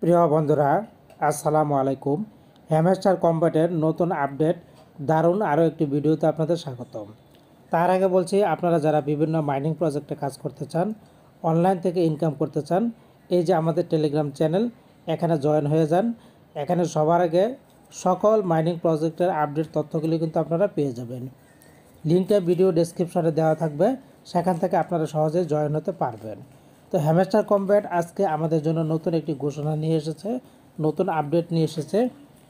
প্রিয় বন্ধুরা, আসসালামু আলাইকুম। হ্যামস্টার কম্ব্যাটের নতুন আপডেট দারুণ আরও একটি ভিডিওতে আপনাদের স্বাগতম। তার আগে বলছি, আপনারা যারা বিভিন্ন মাইনিং প্রজেক্টে কাজ করতে চান, অনলাইন থেকে ইনকাম করতে চান, এই যে আমাদের টেলিগ্রাম চ্যানেল, এখানে জয়েন হয়ে যান। এখানে সবার আগে সকল মাইনিং প্রজেক্টের আপডেট তথ্যগুলি কিন্তু আপনারা পেয়ে যাবেন। লিঙ্কটা ভিডিও ডেসক্রিপশনে দেওয়া থাকবে, সেখান থেকে আপনারা সহজে জয়েন হতে পারবেন। তো হ্যামস্টার কম্ব্যাট আজকে আমাদের জন্য নতুন একটি ঘোষণা নিয়ে এসেছে, নতুন আপডেট নিয়ে এসেছে।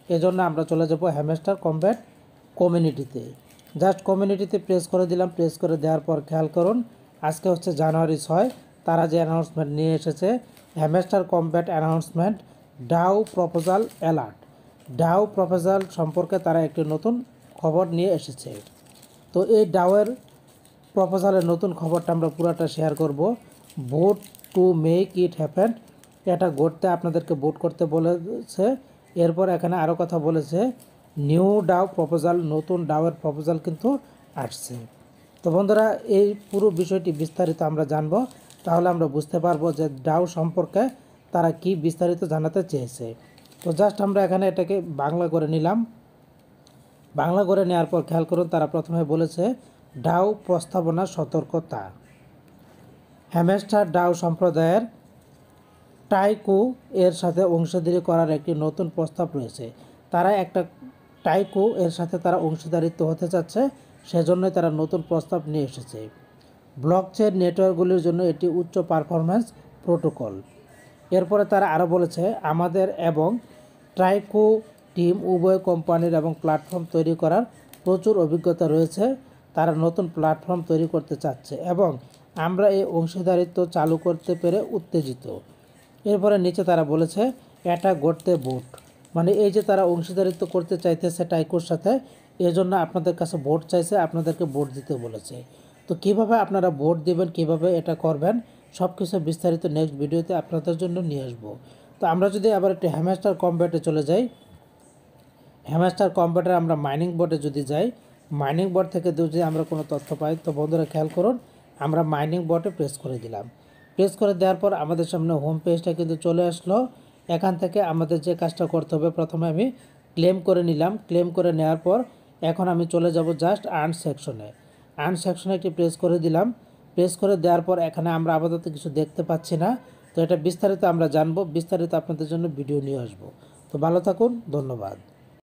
এজন্য আমরা চলে যাব হ্যামস্টার কম্ব্যাট কমিউনিটিতে। জাস্ট কমিউনিটিতে প্রেস করে দিলাম। প্রেস করে দেওয়ার পর খেয়াল করুন, আজকে হচ্ছে জানুয়ারি 6। তারা যে অ্যানাউন্সমেন্ট নিয়ে এসেছে, hamster combat announcement Dow proposal alert. Dow proposal সম্পর্কে তারা একটি নতুন খবর নিয়ে এসেছে। তো এই ডাউয়ের প্রপোজালের নতুন খবরটা আমরা পুরাটা শেয়ার করব। Vote to make it happen, এটা গড়তে আপনাদেরকে ভোট করতে বলেছে। এরপর এখানে আরও কথা বলেছে, নিউ ডাউ প্রপোজাল, নতুন ডাউয়ের প্রপোজাল কিন্তু আসছে। তো বন্ধুরা, এই পুরো বিষয়টি বিস্তারিত আমরা জানব, তাহলে আমরা বুঝতে পারবো যে ডাউ সম্পর্কে তারা কি বিস্তারিত জানাতে চেয়েছে। তো জাস্ট আমরা এখানে এটাকে বাংলা করে নিলাম। বাংলা করে নেওয়ার পর খেয়াল করুন, তারা প্রথমে বলেছে ডাউ প্রস্তাবনা সতর্কতা। হ্যামস্টার ডাউ সম্প্রদায়ের টাইকু এর সাথে অংশীদারি করার একটি নতুন প্রস্তাব রয়েছে। তারা একটা টাইকু এর সাথে তারা অংশীদারিত্ব হতে চাচ্ছে, সেজন্যই তারা নতুন প্রস্তাব নিয়ে এসেছে। ব্লকচেন নেটওয়ার্কগুলির জন্য এটি উচ্চ পারফরম্যান্স প্রোটোকল। এরপরে তারা আরও বলেছে, আমাদের এবং ট্রাইকু টিম উভয় কোম্পানির এবং প্ল্যাটফর্ম তৈরি করার প্রচুর অভিজ্ঞতা রয়েছে। তারা নতুন প্ল্যাটফর্ম তৈরি করতে চাচ্ছে এবং আমরা এই অংশীদারিত্ব চালু করতে পেরে উত্তেজিত। এরপরে নিচে তারা বলেছে, এটা গড়তে ভোট, মানে এই যে তারা অংশীদারিত্ব করতে চাইতেছে টাইকুর সাথে, এজন্য আপনাদের কাছে ভোট চাইছে, আপনাদেরকে ভোট দিতে বলেছে। তো কিভাবে আপনারা ভোট দিবেন, কিভাবে এটা করবেন, সব কিছু বিস্তারিত নেক্সট ভিডিওতে আপনাদের জন্য নিয়ে আসবো। তো আমরা যদি আবার একটু হ্যামস্টার কম্ব্যাটে চলে যাই, হ্যামস্টার কম্ব্যাটের আমরা মাইনিং বোর্ডে যদি যাই, মাইনিং বোর্ড থেকে যদি আমরা কোনো তথ্য পাই, তো বন্ধুরা খেয়াল করুন, আমরা মাইনিং বোর্ডে প্রেস করে দিলাম। প্রেস করে দেওয়ার পর আমাদের সামনে হোম পেজটা কিন্তু চলে আসলো। এখান থেকে আমাদের যে কাজটা করতে হবে, প্রথমে আমি ক্লেম করে নিলাম। ক্লেম করে নেওয়ার পর এখন আমি চলে যাব জাস্ট আর্ন সেকশনে। আর্ন সেকশনে একটি প্রেস করে দিলাম। প্রেস করে দেওয়ার পর এখানে আমরা আপাতত কিছু দেখতে পাচ্ছি না। তো এটা বিস্তারিত আমরা জানবো, বিস্তারিত আপনাদের জন্য ভিডিও নিয়ে আসবো। তো ভালো থাকুন, ধন্যবাদ।